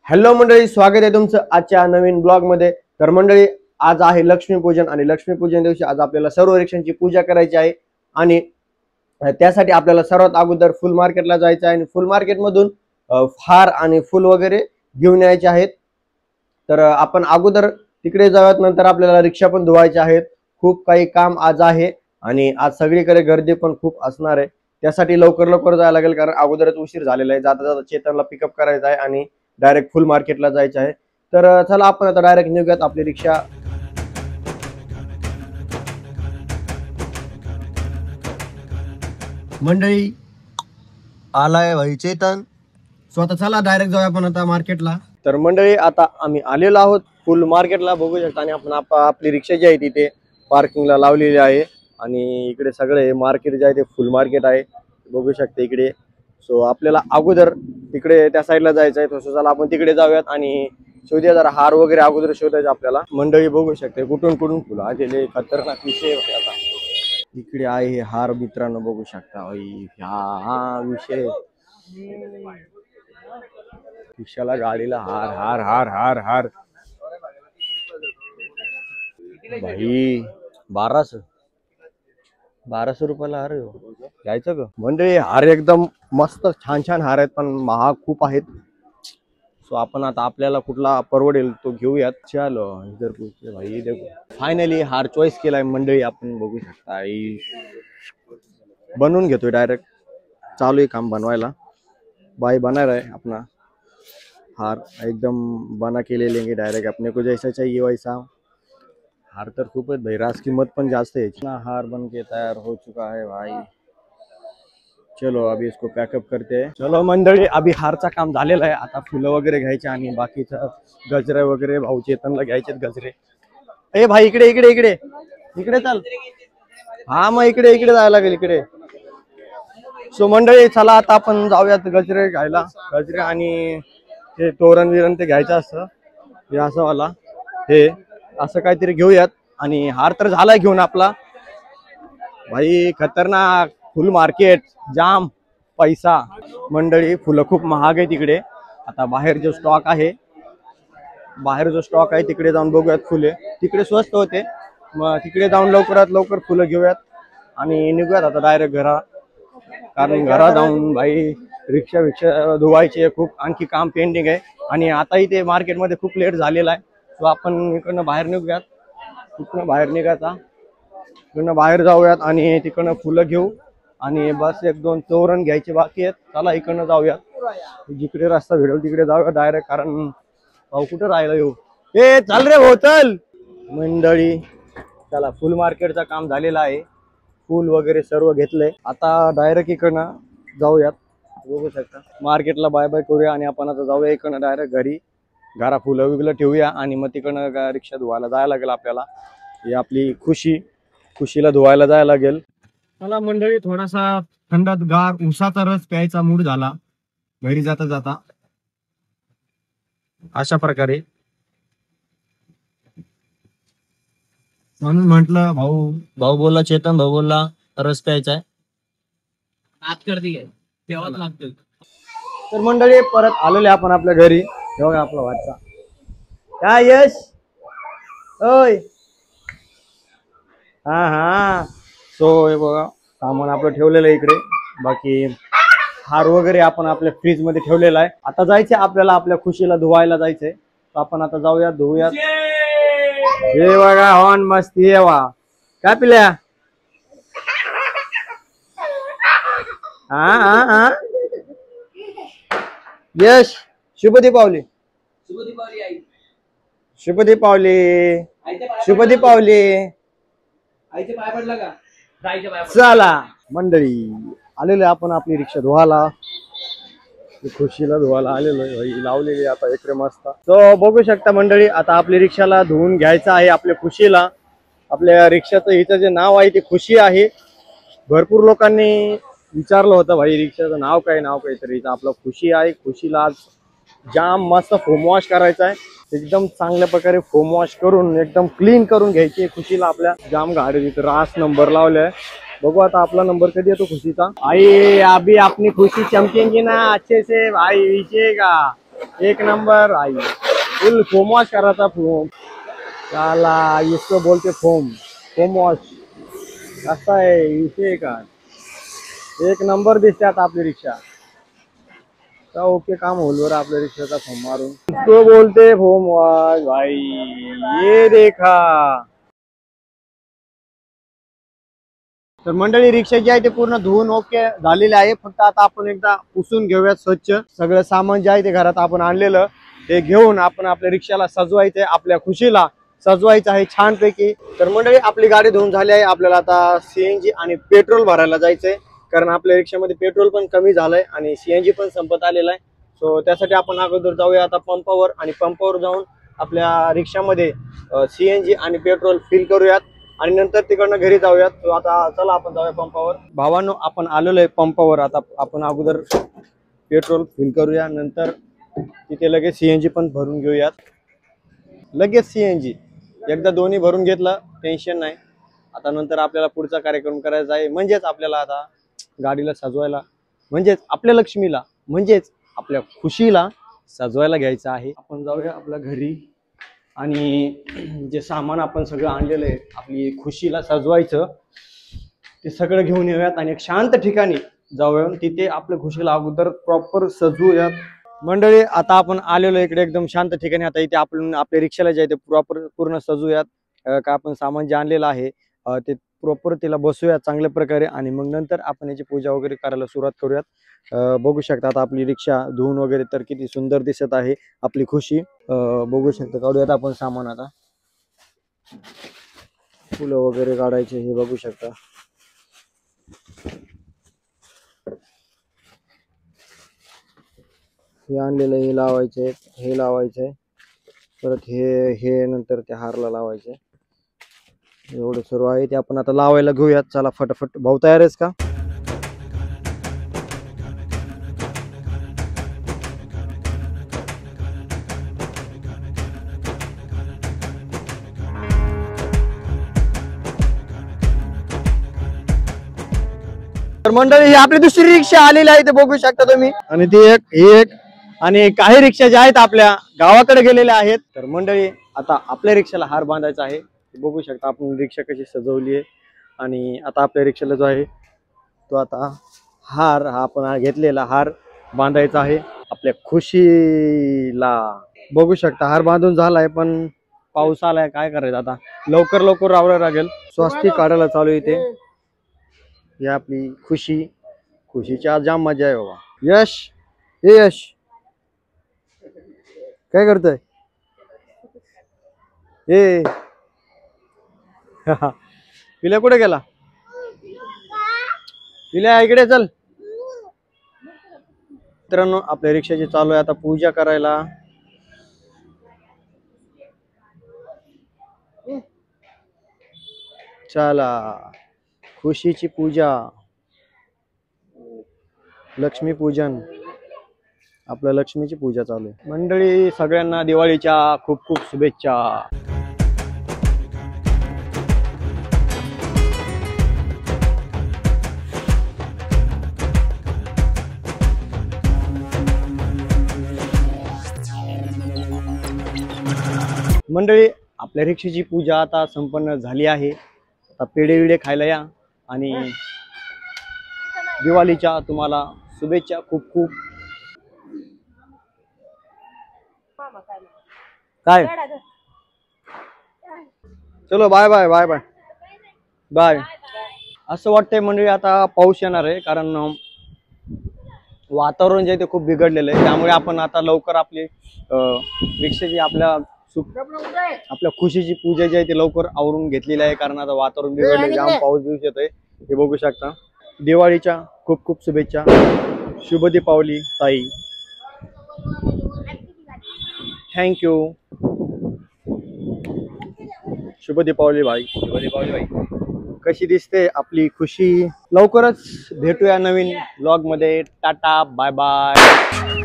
Hello मंडळी, स्वागत आहे तुमचं आजच्या नवीन ब्लॉग मध्ये। तर मंडळी, आज आहे लक्ष्मीपूजन आणि लक्ष्मीपूजन दिवशी आज आपल्याला सर्व रिक्षांची पूजा करायची आहे आणि त्यासाठी आपल्याला सर्वात अगोदर फुल मार्केटला जायचं आहे आणि फुल मार्केट मधून हार आणि फुल वगैरे घेऊन यायचे आहेत। तर आपण अगोदर तिकडे जाऊयात, नंतर आपल्याला रिक्षा पण धुवायच्या आहेत। खूप काही काम आज आहे आणि आज सगळीकडे गर्दी पण खूप असणार आहे, त्यासाठी लवकर लवकर जायला लागेल कारण अगोदरच उशीर झालेला आहे। जाता जाता चेतनला पिकअप करायचं आहे आणि डायरेक्ट फुल मार्केटला जायचं आहे। तर चला आपण आता डायरेक्ट निघूयात आपली रिक्षा। मंडळी, आलाय भाई चेतन, स्वतः चला डायरेक्ट जाऊया आपण आता मार्केटला। तर मंडळी, आता आम्ही आलेलो आहोत फुल मार्केटला, बघू शकता। आणि आपण आपली रिक्षा जी आहे तिथे पार्किंगला लावलेली आहे आणि इकडे सगळे मार्केट जे आहे ते फुल मार्केट आहे, बघू शकता इकडे। सो आपल्याला अगोदर तिकडे त्या साईडला जायचं आहे, तसं चला आपण तिकडे जाऊयात आणि शोधूया जरा हार वगैरे अगोदर शोधायचं आपल्याला। मंडळी बघू शकते कुठून कुठून फुलं आलेले, खतरनाक विषय होते। आता इकडे आहे हे हार, मित्रांनो बघू शकता भाई, हा विषय रिक्षाला गाडीला हार हार हार हार हार भाई। 1200 रुपयाला हार घ्यायचं ग मंडळी। हार एकदम मस्त छान छान हार आहेत, पण महाग खूप आहेत। सो आपण आता आपल्याला कुठला परवडेल तो घेऊयात। चलो इधर पूछे भाई, देखो फायनली हार चॉईस केलाय मंडळी, आपण बघू शकता। बनवून घेतोय डायरेक्ट, चालू आहे काम बनवायला। भाई बना रहा है अपना हार, एकदम बना के ले लेंगे डायरेक्ट, अपने को जैसा चाहिए वैसा। हार तर खूप है भाई, रास कीमत पण जास्त है। इतना हार बन के तैयार हो चुका है भाई। चलो अभी इसको पैकअप करते हैं। चलो मंडळी, अभी हारचा काम झालेलं आहे, आता फुलं वगैरे घ्यायचे आणि बाकीचं गजरे वगैरे भाऊ चेतनला घ्यायचे गजरे। ए भाई इकडे इकडे इकडे इकडे चल, हा मग इकडे इकडे जायला लागेल इकडे। सो मंडळी चला आता आपण जाऊयात गजरे घ्यायला, गजरे आणि ते तोरण विरण ते घ्यायचं असतं, हे असं वाला हे असं काहीतरी घेऊयात। आणि हार तर झालाय घेऊन आपला भाई, खतरनाक फुल मार्केट, जाम पैसा। मंडळी फुलं खूप महाग आहे तिकडे, आता बाहेर जो स्टॉक आहे तिकडे जाऊन बघूयात। फुले तिकडे स्वस्त होते, मग तिकडे जाऊन लवकरात लवकर फुलं घेऊयात आणि निघूयात आता डायरेक्ट घरा। कारण घरा जाऊन भाई रिक्षा धुवायची खूप, आणखी काम पेंडिंग आहे आणि आता इथे मार्केटमध्ये खूप लेट झालेला आहे। सो आपण इकडनं बाहेर निघूयात, इकडनं बाहेर निघायचा, इकडनं बाहेर जाऊयात आणि तिकडनं फुलं घेऊ आणि बस एक दोन तोरण घ्यायचे बाकी आहेत। चला इकडनं जाऊयात, जिकडे रस्ता भेटेल तिकडे जाऊया डायरेक्ट, कारण भाऊ कुठं राहिला येऊ। ए चल रे भाऊ चल। मंडळी चला, फुल मार्केटचं काम झालेलं आहे, फुल वगैरे सर्व घेतलंय, आता डायरेक्ट इकडनं जाऊयात। बघू शकता मार्केटला बाय बाय करूया आणि आपण आता जाऊया इकडनं डायरेक्ट घरी। घरा फुलं विगलं ठेवूया आणि मग तिकडनं रिक्षा धुवायला जायला लागेल आपल्याला। ही आपली खुशीला धुवायला जायला लागेल। चला मंडळी, थोडासा थंडगार उसाचा रस प्यायचा मूड झाला घरी जाता जाता, अशा प्रकारे। म्हणून म्हंटल भाऊ बोलला, चेतन भाऊ बोलला रस प्यायचा आहे, आज करते तेव्हाच लागतं। तर मंडळी परत आलेले आपण आपल्या घरी, बघा आपला वाचा काय यश ओय, हा सो हे बघा सामान आपलं ठेवलेलं आहे इकडे। बाकी हार वगैरे आपण आपल्या फ्रीज मध्ये ठेवलेला आहे। आता जायचंय आपल्याला आपल्या खुशीला धुवायला जायचंय, तर आपण आता जाऊयात धुवूयात। हे बघा हॉर्न मस्ती आहे वा, काय पिल्या? हा यश शुभ दीपावली, शुभ दीपावली, शुभ दीपावली। चला मंडळी, आलेलो आपण आपली रिक्षा धुवायला, खुशीला धुवायला आलेलो आहे, लावलेली आता इकडे मस्त। तो बघू शकता मंडळी, आता आपली रिक्षाला धुवून घ्यायचं आहे आपल्या खुशीला। आपल्या रिक्षाचं हिचं जे नाव आहे ते खुशी आहे। भरपूर लोकांनी विचारलं होतं भाई रिक्षाचं नाव काय तर हिचं आपलं खुशी आहे। खुशीला आज जाम मस्त फोम वॉश करायचा आहे, एकदम चांगल्या प्रकारे फोम वॉश करून एकदम क्लीन करून घ्यायची खुशीला। आपल्या जाम गाडी रास नंबर लावलाय, बघू आता आपला नंबर कधी येतो खुशीचा। आई अभी अपनी खुशी चमकेंगी ना अच्छे से भाई, विषय का एक नंबर आई फुल फोम वॉश करायचा फोम त्याला इसको बोलते फोम वॉश कसा आहे विषय का एक नंबर दिसते आता आपली रिक्षा ओके काम होईल बरं आपल्या रिक्षाचा फोम मारून इसको बोलते फोम वॉश भाई ये देखा तर मंडळी रिक्षा जी आहे ते पूर्ण धुवून ओके झालेले आहे फक्त आता आपण एकदा पुसून घेऊयात स्वच्छ सगळं सामान जे आहे ते घरात आपण आणलेलं ते घेऊन आपण आपल्या रिक्षाला सजवायचंय आपल्या खुशीला सजवायचं आहे छानपैकी तर मंडळी आपली गाडी धुवून झाली आहे आपल्याला आता सीएनजी आणि पेट्रोल भरायला जायचंय कारण आपल्या रिक्षामध्ये पेट्रोल पण कमी झालंय आणि सीएनजी पण संपत आलेला आहे सो त्यासाठी आपण अगोदर जाऊया आता पंपावर आणि पंपावर जाऊन आपल्या रिक्षामध्ये सीएनजी आणि पेट्रोल फिल करूयात आणि नंतर तिकडनं घरी जाऊयात तो आता चला आपण जाऊया पंपावर भावांनो आपण आलेलो आहे पंपावर आता आपण अगोदर पेट्रोल फिल करूया नंतर तिथे लगेच सीएनजी पण भरून घेऊयात लगेच सीएनजी एकदा दोन्ही भरून घेतलं टेन्शन नाही आता नंतर आपल्याला पुढचा कार्यक्रम करायचा आहे म्हणजेच आपल्याला आता गाडीला सजवायला म्हणजेच आपल्या लक्ष्मीला म्हणजेच आपल्या खुशीला सजवायला घ्यायचं आहे आपण जाऊया आपल्या घरी आणि जे सामान आपण सगळं आणलेलं आहे आपली खुशीला सजवायचं ते सगळं घेऊन येऊयात आणि एक शांत ठिकाणी जाऊया तिथे आपल्या खुशीला अगोदर प्रॉपर सजवूयात मंडळी आता आपण आलेलो इकडे एकदम शांत ठिकाणी आता इथे आपण आपल्या रिक्षाला जे आहे ते प्रॉपर पूर्ण सजूयात का आपण सामान जे आणलेलं आहे ते प्रॉपर तिला बसूयात चांगल्या प्रकारे आणि मग नंतर आपण याची पूजा वगैरे करायला सुरुवात करूयात बघू शकता आता आपली रिक्षा धुवून वगैरे तर किती सुंदर दिसत आहे आपली खुशी बघू शकता काढूयात आपण सामान आता फुलं वगैरे काढायचे हे बघू शकता हे आणलेलं हे लावायचे हे लावायचे परत हे नंतर त्या हारला लावायचे एवढं सर्व आहे ते आपण आता लावायला घेऊयात चला फटाफट भाऊ तयार आहेस का तर मंडळी ही आपली दुसरी रिक्षा आलेली आहे ते बघू शकता तुम्ही आणि ती एक आणि काही रिक्षा ज्या आहेत आपल्या गावाकडे गेलेल्या आहेत तर मंडळी आता आपल्या रिक्षाला हार बांधायचा आहे बघू शकता आपण रिक्षा कशी सजवली आहे आणि आता आपल्या रिक्षाला जो आहे तो आता हार हा आपण घेतलेला हार बांधायचा आहे आपल्या खुशीला बघू शकता हार बांधून झालाय पण पाऊस आलाय काय करायचं आता लवकर राहावं लागेल स्वस्तिक काढायला चालू आहे ते ही आपली खुशीची आज जाम मजा आहे बाबा यश हे यश काय करतोय ए पिल्या कुठे गेला पिल्या इकडे चल मित्रांनो आपल्या रिक्षाची चालू आहे आता पूजा करायला चला खुशीची पूजा लक्ष्मी पूजन आपल्या लक्ष्मीची पूजा चालू आहे मंडळी सगळ्यांना दिवाळीच्या खूप खूप शुभेच्छा मंडळी आपल्या रिक्षेची पूजा आता संपन्न झाली आहे आता पेढे विडे खायला या आणि दिवाळीच्या तुम्हाला शुभेच्छा खूप खूप काय चलो bye bye bye bye bye असं वाटतंय मंडळी आता पाऊस येणार आहे कारण वातावरण जे आहे ते खूप बिघडलेलं आहे त्यामुळे आपण आता लवकर आपली रिक्षेची आपल्या खुशीची पूजा जी आहे ती लवकर आवरून घेतलेली आहे कारण आता वातावरण बिघडले जाम पाऊस दिवस येतोय हे बघू शकता दिवाळीच्या खूप खूप शुभेच्छा शुभ दीपावली ताई थँक्यू शुभ दीपावली भाई शुभ दीपावली भाई कशी दिसते आपली खुशी लवकरच भेटूया नवीन व्लॉग मध्ये टाटा बाय बाय